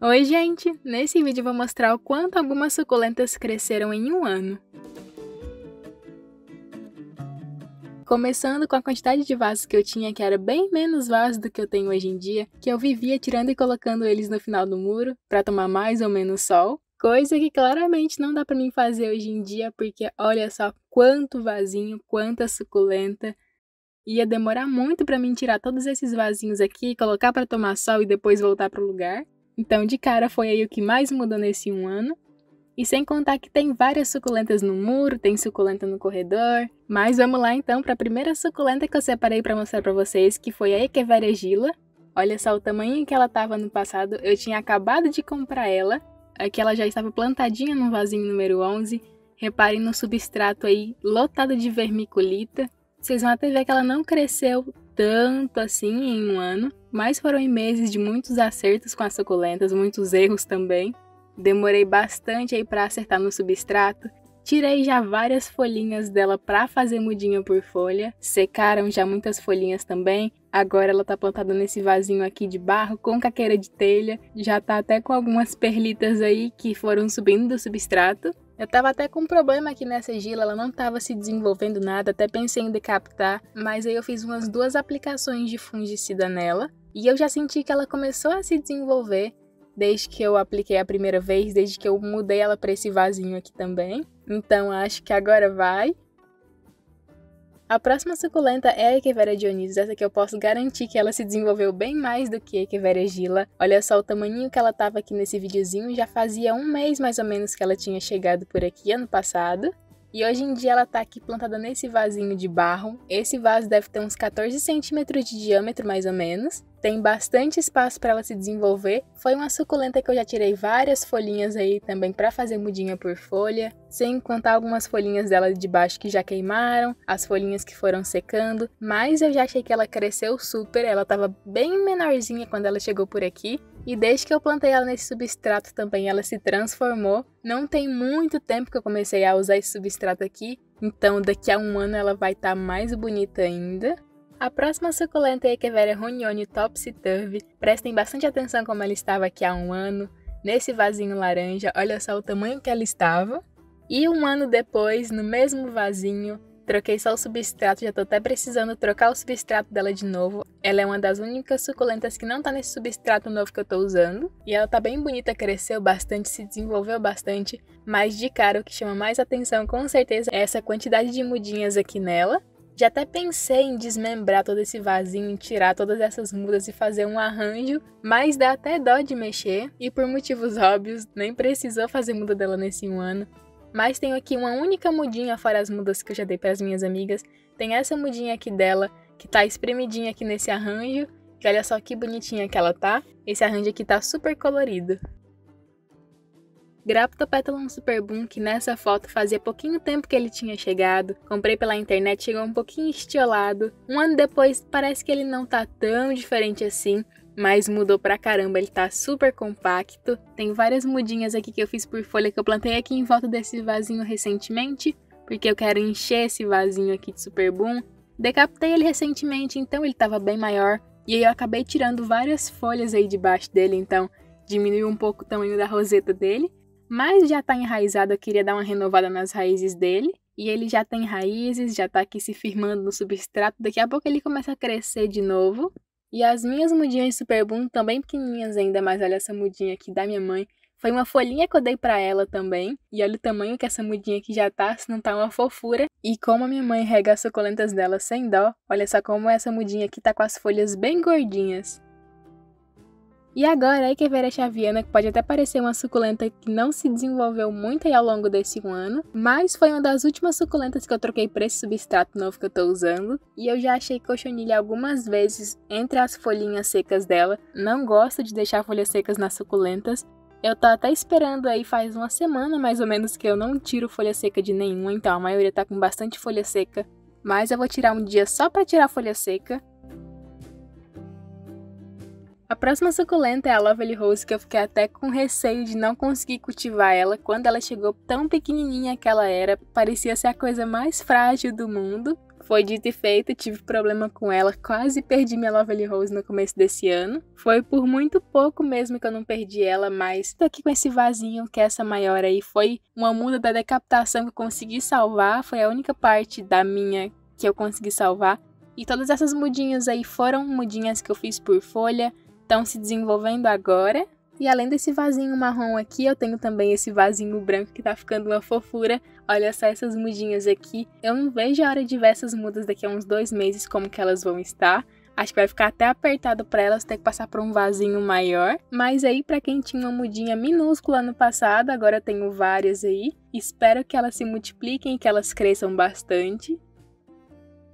Oi gente! Nesse vídeo eu vou mostrar o quanto algumas suculentas cresceram em um ano. Começando com a quantidade de vasos que eu tinha, que era bem menos vasos do que eu tenho hoje em dia, que eu vivia tirando e colocando eles no final do muro, para tomar mais ou menos sol. Coisa que claramente não dá pra mim fazer hoje em dia, porque olha só quanto vasinho, quanta suculenta. Ia demorar muito pra mim tirar todos esses vasinhos aqui, colocar pra tomar sol e depois voltar pro lugar. Então de cara foi aí o que mais mudou nesse um ano. E sem contar que tem várias suculentas no muro, tem suculenta no corredor. Mas vamos lá então para a primeira suculenta que eu separei para mostrar para vocês, que foi a Echeveria Gila. Olha só o tamanho que ela estava no passado, eu tinha acabado de comprar ela. Aqui ela já estava plantadinha no vasinho número 11. Reparem no substrato aí, lotado de vermiculita. Vocês vão até ver que ela não cresceu tanto assim em um ano, mas foram em meses de muitos acertos com as suculentas, muitos erros também. Demorei bastante aí para acertar no substrato. Tirei já várias folhinhas dela para fazer mudinha por folha. Secaram já muitas folhinhas também. Agora ela tá plantada nesse vasinho aqui de barro com caqueira de telha. Já tá até com algumas perlitas aí que foram subindo do substrato. Eu tava até com um problema aqui nessa gila, ela não tava se desenvolvendo nada, até pensei em decapitar. Mas aí eu fiz umas 2 aplicações de fungicida nela. E eu já senti que ela começou a se desenvolver. Desde que eu apliquei a primeira vez, desde que eu mudei ela para esse vasinho aqui também. Então acho que agora vai. A próxima suculenta é a Echeveria Dionysus, essa que eu posso garantir que ela se desenvolveu bem mais do que a Echeveria Gila. Olha só o tamanhinho que ela tava aqui nesse videozinho, já fazia um mês mais ou menos que ela tinha chegado por aqui ano passado. E hoje em dia ela tá aqui plantada nesse vasinho de barro. Esse vaso deve ter uns 14 centímetros de diâmetro mais ou menos. Tem bastante espaço para ela se desenvolver. Foi uma suculenta que eu já tirei várias folhinhas aí também para fazer mudinha por folha. Sem contar algumas folhinhas dela de baixo que já queimaram, as folhinhas que foram secando. Mas eu já achei que ela cresceu super, ela estava bem menorzinha quando ela chegou por aqui. E desde que eu plantei ela nesse substrato também ela se transformou. Não tem muito tempo que eu comecei a usar esse substrato aqui. Então daqui a um ano ela vai estar mais bonita ainda. A próxima suculenta é a Echeveria Runioni Topsy Turvy. Prestem bastante atenção como ela estava aqui há um ano. Nesse vasinho laranja, olha só o tamanho que ela estava. E um ano depois, no mesmo vasinho, troquei só o substrato, já estou até precisando trocar o substrato dela de novo. Ela é uma das únicas suculentas que não está nesse substrato novo que eu estou usando. E ela tá bem bonita, cresceu bastante, se desenvolveu bastante. Mas de cara o que chama mais atenção com certeza é essa quantidade de mudinhas aqui nela. Já até pensei em desmembrar todo esse vasinho, em tirar todas essas mudas e fazer um arranjo, mas dá até dó de mexer, e por motivos óbvios, nem precisou fazer muda dela nesse um ano. Mas tenho aqui uma única mudinha, fora as mudas que eu já dei para as minhas amigas. Tem essa mudinha aqui dela, que tá espremidinha aqui nesse arranjo, que olha só que bonitinha que ela tá. Esse arranjo aqui tá super colorido. Graptopetalum Superboom, que nessa foto fazia pouquinho tempo que ele tinha chegado. Comprei pela internet, chegou um pouquinho estiolado. Um ano depois parece que ele não tá tão diferente assim, mas mudou pra caramba, ele tá super compacto. Tem várias mudinhas aqui que eu fiz por folha que eu plantei aqui em volta desse vasinho recentemente, porque eu quero encher esse vasinho aqui de Superboom. Decapitei ele recentemente, então ele tava bem maior. E aí eu acabei tirando várias folhas aí debaixo dele, então diminuiu um pouco o tamanho da roseta dele. Mas já tá enraizado, eu queria dar uma renovada nas raízes dele. E ele já tem raízes, já tá aqui se firmando no substrato. Daqui a pouco ele começa a crescer de novo. E as minhas mudinhas de Superboom estão bem pequenininhas ainda, mas olha essa mudinha aqui da minha mãe. Foi uma folhinha que eu dei pra ela também. E olha o tamanho que essa mudinha aqui já tá, se não tá uma fofura. E como a minha mãe rega as suculentas dela sem dó, olha só como essa mudinha aqui tá com as folhas bem gordinhas. E agora a Echeveria Xaviana, que pode até parecer uma suculenta que não se desenvolveu muito aí ao longo desse um ano, mas foi uma das últimas suculentas que eu troquei para esse substrato novo que eu tô usando. E eu já achei cochonilha algumas vezes entre as folhinhas secas dela. Não gosto de deixar folhas secas nas suculentas. Eu tô até esperando aí faz uma semana mais ou menos que eu não tiro folha seca de nenhuma, então a maioria tá com bastante folha seca. Mas eu vou tirar um dia só para tirar a folha seca. A próxima suculenta é a Lovely Rose, que eu fiquei até com receio de não conseguir cultivar ela. Quando ela chegou tão pequenininha que ela era, parecia ser a coisa mais frágil do mundo. Foi dito e feito, tive problema com ela, quase perdi minha Lovely Rose no começo desse ano. Foi por muito pouco mesmo que eu não perdi ela, mas tô aqui com esse vasinho, que é essa maior aí. Foi uma muda da decapitação que eu consegui salvar, foi a única parte da minha que eu consegui salvar. E todas essas mudinhas aí foram mudinhas que eu fiz por folha, estão se desenvolvendo agora. E além desse vasinho marrom aqui, eu tenho também esse vasinho branco que tá ficando uma fofura. Olha só essas mudinhas aqui. Eu não vejo a hora de ver essas mudas daqui a uns 2 meses como que elas vão estar. Acho que vai ficar até apertado para elas ter que passar por um vasinho maior. Mas aí para quem tinha uma mudinha minúscula no passado, agora eu tenho várias aí. Espero que elas se multipliquem e que elas cresçam bastante.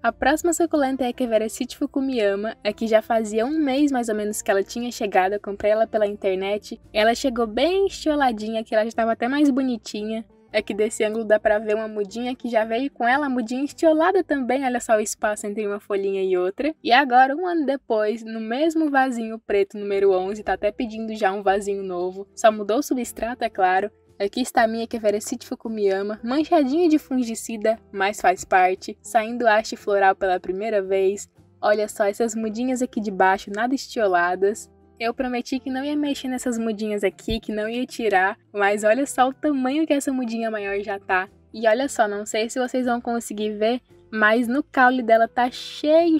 A próxima suculenta é a Echeveria Fukuyama, aqui já fazia 1 mês mais ou menos que ela tinha chegado, eu comprei ela pela internet. Ela chegou bem estioladinha, que ela já estava até mais bonitinha. Aqui desse ângulo dá pra ver uma mudinha que já veio com ela, a mudinha estiolada também, olha só o espaço entre uma folhinha e outra. E agora, 1 ano depois, no mesmo vasinho preto número 11, tá até pedindo já um vasinho novo, só mudou o substrato, é claro. Aqui está a minha Echeveria Fukuyama, manchadinha de fungicida, mas faz parte, saindo haste floral pela primeira vez. Olha só essas mudinhas aqui de baixo, nada estioladas. Eu prometi que não ia mexer nessas mudinhas aqui, que não ia tirar, mas olha só o tamanho que essa mudinha maior já tá. E olha só, não sei se vocês vão conseguir ver, mas no caule dela tá cheio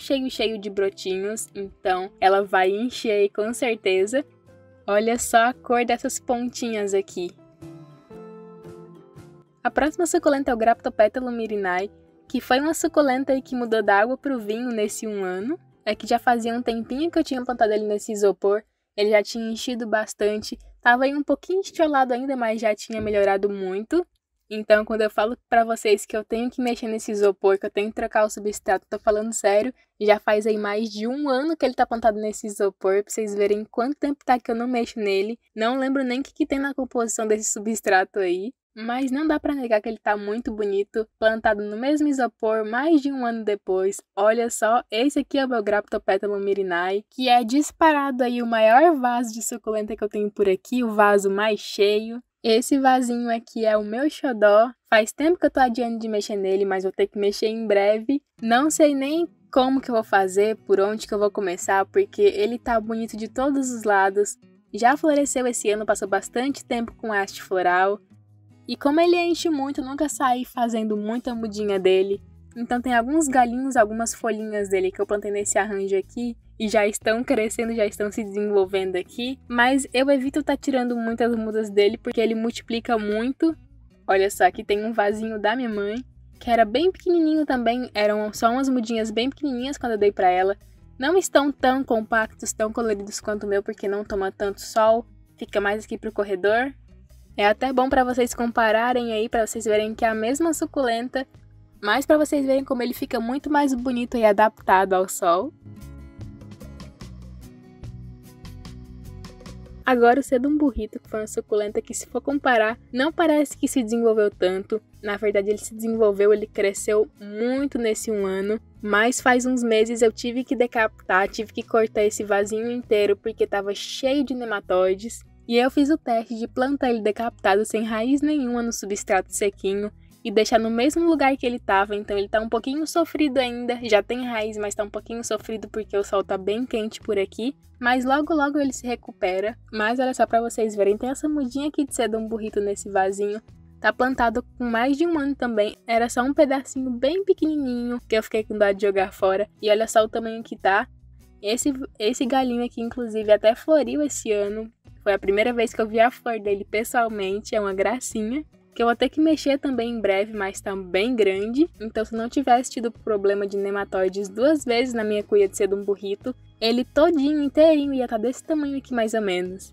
de brotinhos, então ela vai encher com certeza. Olha só a cor dessas pontinhas aqui. A próxima suculenta é o Graptopetalo mirinai, que foi uma suculenta que mudou da água para o vinho nesse 1 ano. É que já fazia um tempinho que eu tinha plantado ele nesse isopor, ele já tinha enchido bastante, tava aí um pouquinho estiolado ainda, mas já tinha melhorado muito. Então, quando eu falo para vocês que eu tenho que mexer nesse isopor, que eu tenho que trocar o substrato, tô falando sério, já faz aí mais de 1 ano que ele tá plantado nesse isopor, pra vocês verem quanto tempo tá que eu não mexo nele. Não lembro nem o que tem na composição desse substrato aí. Mas não dá pra negar que ele tá muito bonito, plantado no mesmo isopor mais de 1 ano depois. Olha só, esse aqui é o meu Graptopetalo mirinai, que é disparado aí o maior vaso de suculenta que eu tenho por aqui, o vaso mais cheio. Esse vasinho aqui é o meu xodó, faz tempo que eu tô adiando de mexer nele, mas vou ter que mexer em breve. Não sei nem como que eu vou fazer, por onde que eu vou começar, porque ele tá bonito de todos os lados. Já floresceu esse ano, passou bastante tempo com haste floral. E como ele enche muito, eu nunca saí fazendo muita mudinha dele. Então tem alguns galinhos, algumas folhinhas dele que eu plantei nesse arranjo aqui. E já estão crescendo, já estão se desenvolvendo aqui. Mas eu evito estar tirando muitas mudas dele, porque ele multiplica muito. Olha só, aqui tem um vasinho da minha mãe, que era bem pequenininho também. Eram só umas mudinhas bem pequenininhas quando eu dei pra ela. Não estão tão compactos, tão coloridos quanto o meu, porque não toma tanto sol. Fica mais aqui pro corredor. É até bom para vocês compararem aí, para vocês verem que é a mesma suculenta, mas para vocês verem como ele fica muito mais bonito e adaptado ao sol. Agora o Sedum burrito, que foi uma suculenta que, se for comparar, não parece que se desenvolveu tanto. Na verdade ele se desenvolveu, ele cresceu muito nesse 1 ano, mas faz uns meses eu tive que decapitar, tive que cortar esse vasinho inteiro porque estava cheio de nematóides. E eu fiz o teste de plantar ele decapitado sem raiz nenhuma no substrato sequinho e deixar no mesmo lugar que ele estava, então ele tá um pouquinho sofrido ainda, já tem raiz, mas tá um pouquinho sofrido porque o sol tá bem quente por aqui, mas logo logo ele se recupera. Mas olha só pra vocês verem, tem essa mudinha aqui de Sedum burrito nesse vasinho, tá plantado com mais de 1 ano também, era só um pedacinho bem pequenininho que eu fiquei com dó de jogar fora, e olha só o tamanho que tá. Esse galinho aqui inclusive até floriu esse ano. Foi a primeira vez que eu vi a flor dele pessoalmente, é uma gracinha. Que eu vou ter que mexer também em breve, mas tá bem grande. Então se não tivesse tido problema de nematóides 2 vezes na minha cuia de Sedum burrito, ele todinho, inteirinho, ia estar desse tamanho aqui mais ou menos.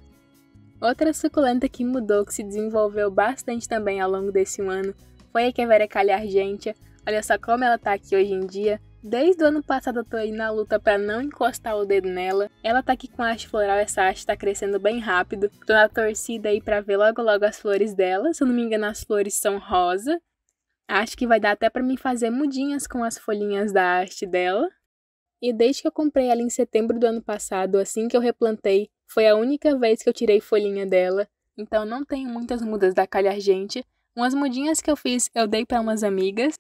Outra suculenta que mudou, que se desenvolveu bastante também ao longo desse 1 ano, foi a Echeveria Argentea. Olha só como ela tá aqui hoje em dia. Desde o ano passado eu tô aí na luta pra não encostar o dedo nela. Ela tá aqui com a haste floral, essa haste tá crescendo bem rápido. Tô na torcida aí pra ver logo logo as flores dela. Se eu não me engano, as flores são rosa. Acho que vai dar até pra mim fazer mudinhas com as folhinhas da haste dela. E desde que eu comprei ela em setembro do ano passado, assim que eu replantei, foi a única vez que eu tirei folhinha dela. Então não tenho muitas mudas da Calha Argentea. Umas mudinhas que eu fiz, eu dei pra umas amigas.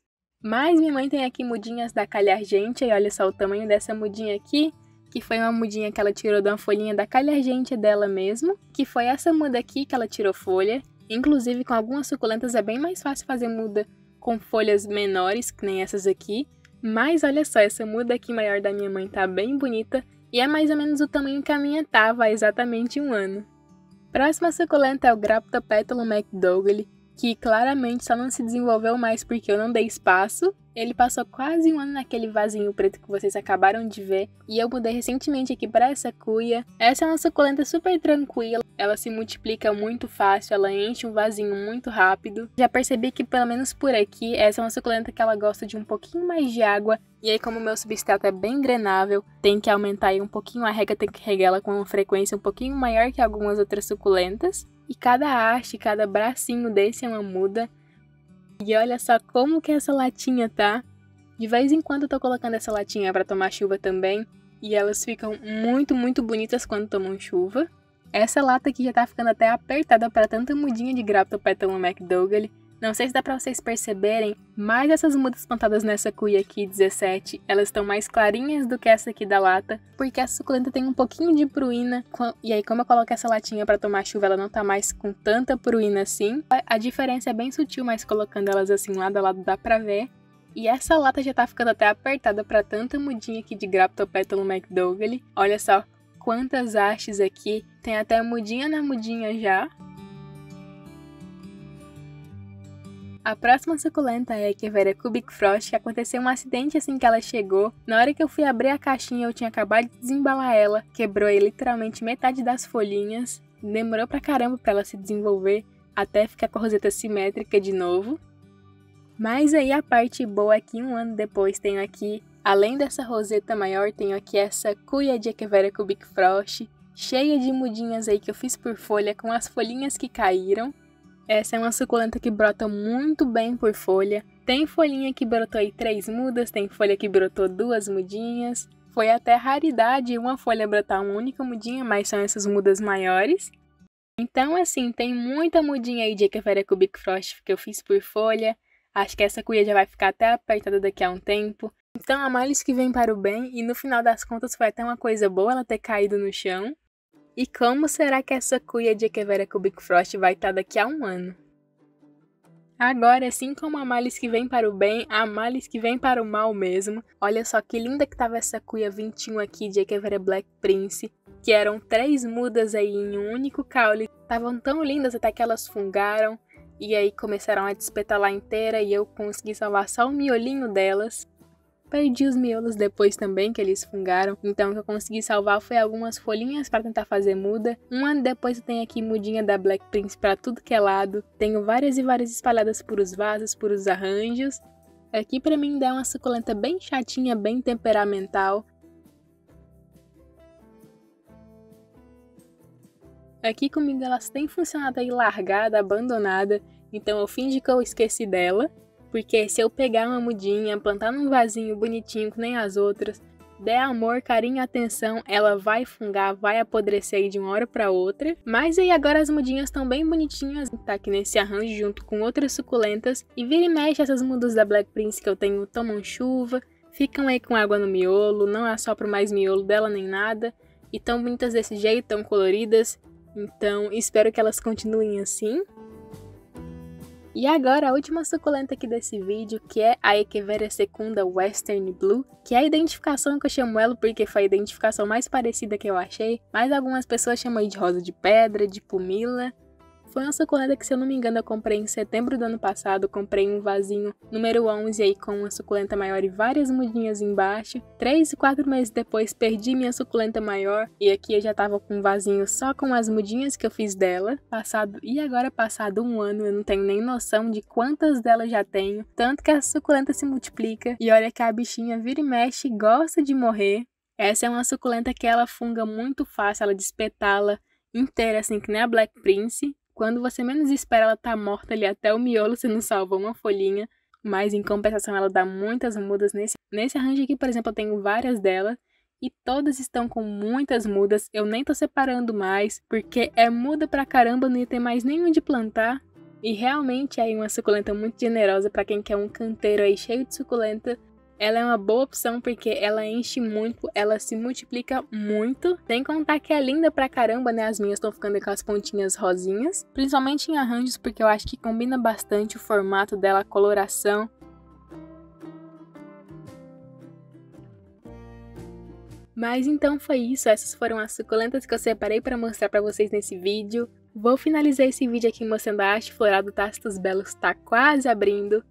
Mas minha mãe tem aqui mudinhas da Calhargentia, e olha só o tamanho dessa mudinha aqui, que foi uma mudinha que ela tirou de uma folhinha da Calhargentia dela mesmo, que foi essa muda aqui que ela tirou folha. Inclusive com algumas suculentas é bem mais fácil fazer muda com folhas menores, que nem essas aqui. Mas olha só, essa muda aqui maior da minha mãe tá bem bonita e é mais ou menos o tamanho que a minha tava há exatamente 1 ano. Próxima suculenta é o Graptopetulum McDougall, que claramente só não se desenvolveu mais porque eu não dei espaço. Ele passou quase 1 ano naquele vasinho preto que vocês acabaram de ver, e eu mudei recentemente aqui para essa cuia. Essa é uma suculenta super tranquila, ela se multiplica muito fácil, ela enche um vasinho muito rápido. Já percebi que pelo menos por aqui, essa é uma suculenta que ela gosta de um pouquinho mais de água, e aí como o meu substrato é bem drenável, tem que aumentar aí um pouquinho a rega, tem que regar ela com uma frequência um pouquinho maior que algumas outras suculentas. E cada haste, cada bracinho desse é uma muda. E olha só como que essa latinha tá. De vez em quando eu tô colocando essa latinha pra tomar chuva também. E elas ficam muito bonitas quando tomam chuva. Essa lata aqui já tá ficando até apertada para tanta mudinha de Graptopetulum McDougall. Não sei se dá pra vocês perceberem, mas essas mudas plantadas nessa cuia aqui, 17, elas estão mais clarinhas do que essa aqui da lata, porque essa suculenta tem um pouquinho de pruína, e aí como eu coloco essa latinha pra tomar chuva, ela não tá mais com tanta pruína assim. A diferença é bem sutil, mas colocando elas assim lado a lado dá pra ver. E essa lata já tá ficando até apertada pra tanta mudinha aqui de Graptopetulum McDougall. Olha só quantas hastes aqui, tem até mudinha na mudinha já. A próxima suculenta é a Echeveria Cubic Frost, que aconteceu um acidente assim que ela chegou. Na hora que eu fui abrir a caixinha, eu tinha acabado de desembalar ela, quebrou aí literalmente metade das folhinhas. Demorou pra caramba pra ela se desenvolver, até ficar com a roseta simétrica de novo. Mas aí a parte boa é que 1 ano depois tenho aqui, além dessa roseta maior, tenho aqui essa cuia de Echeveria Cubic Frost, cheia de mudinhas aí que eu fiz por folha, com as folhinhas que caíram. Essa é uma suculenta que brota muito bem por folha. Tem folhinha que brotou aí 3 mudas, tem folha que brotou 2 mudinhas. Foi até raridade uma folha brotar uma única mudinha, mas são essas mudas maiores. Então assim, tem muita mudinha aí de Echeveria Cubic Frost que eu fiz por folha. Acho que essa cuia já vai ficar até apertada daqui a um tempo. Então há males que vem para o bem, e no final das contas foi até uma coisa boa ela ter caído no chão. E como será que essa cuia de Echeveria Cubic Frost vai estar daqui a 1 ano? Agora, assim como há males que vem para o bem, há males que vem para o mal mesmo. Olha só que linda que estava essa cuia 21 aqui de Echeveria Black Prince, que eram 3 mudas aí em um único caule. Estavam tão lindas até que elas fungaram, e aí começaram a despetalar inteira e eu consegui salvar só o miolinho delas. Perdi os miolos depois também, que eles fungaram. Então o que eu consegui salvar foi algumas folhinhas para tentar fazer muda. 1 ano depois eu tenho aqui mudinha da Black Prince para tudo que é lado. Tenho várias e várias espalhadas por os vasos, por os arranjos. Aqui para mim dá uma suculenta bem chatinha, bem temperamental. Aqui comigo elas têm funcionado aí largada, abandonada. Então eu fingi que eu esqueci dela. Porque se eu pegar uma mudinha, plantar num vasinho bonitinho que nem as outras, der amor, carinho e atenção, ela vai fungar, vai apodrecer aí de uma hora pra outra. Mas aí agora as mudinhas estão bem bonitinhas, tá aqui nesse arranjo junto com outras suculentas. E vira e mexe essas mudas da Black Prince que eu tenho tomam chuva, ficam aí com água no miolo, não assopro mais miolo dela nem nada. E tão bonitas desse jeito, tão coloridas. Então espero que elas continuem assim. E agora a última suculenta aqui desse vídeo, que é a Echeveria Secunda Western Blue, que é a identificação que eu chamo ela porque foi a identificação mais parecida que eu achei, mas algumas pessoas chamam aí de rosa de pedra, de pumila. Foi uma suculenta que, se eu não me engano, eu comprei em setembro do ano passado. Comprei um vasinho número 11 aí com uma suculenta maior e várias mudinhas embaixo. 3 e 4 meses depois perdi minha suculenta maior e aqui eu já tava com um vasinho só com as mudinhas que eu fiz dela. Passado 1 ano, eu não tenho nem noção de quantas delas já tenho. Tanto que a suculenta se multiplica e olha que a bichinha vira e mexe e gosta de morrer. Essa é uma suculenta que ela funga muito fácil, ela despetala inteira assim que nem a Black Prince. Quando você menos espera, ela tá morta ali até o miolo, você não salva uma folhinha. Mas em compensação ela dá muitas mudas. Nesse arranjo aqui, por exemplo, eu tenho várias delas. E todas estão com muitas mudas. Eu nem tô separando mais, porque é muda pra caramba, não ia ter mais nenhum de plantar. E realmente é uma suculenta muito generosa para quem quer um canteiro aí cheio de suculenta. Ela é uma boa opção porque ela enche muito, ela se multiplica muito. Sem contar que é linda pra caramba, né? As minhas estão ficando com as pontinhas rosinhas. Principalmente em arranjos, porque eu acho que combina bastante o formato dela, a coloração. Mas então foi isso, essas foram as suculentas que eu separei para mostrar para vocês nesse vídeo. Vou finalizar esse vídeo aqui mostrando a haste floral do Tacitus Belus, tá quase abrindo.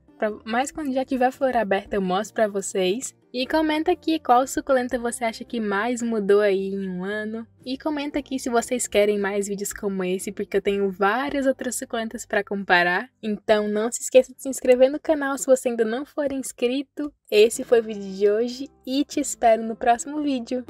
Mas quando já tiver flor aberta eu mostro pra vocês. E comenta aqui qual suculenta você acha que mais mudou aí em um ano. E comenta aqui se vocês querem mais vídeos como esse, porque eu tenho várias outras suculentas pra comparar. Então não se esqueça de se inscrever no canal se você ainda não for inscrito. Esse foi o vídeo de hoje e te espero no próximo vídeo.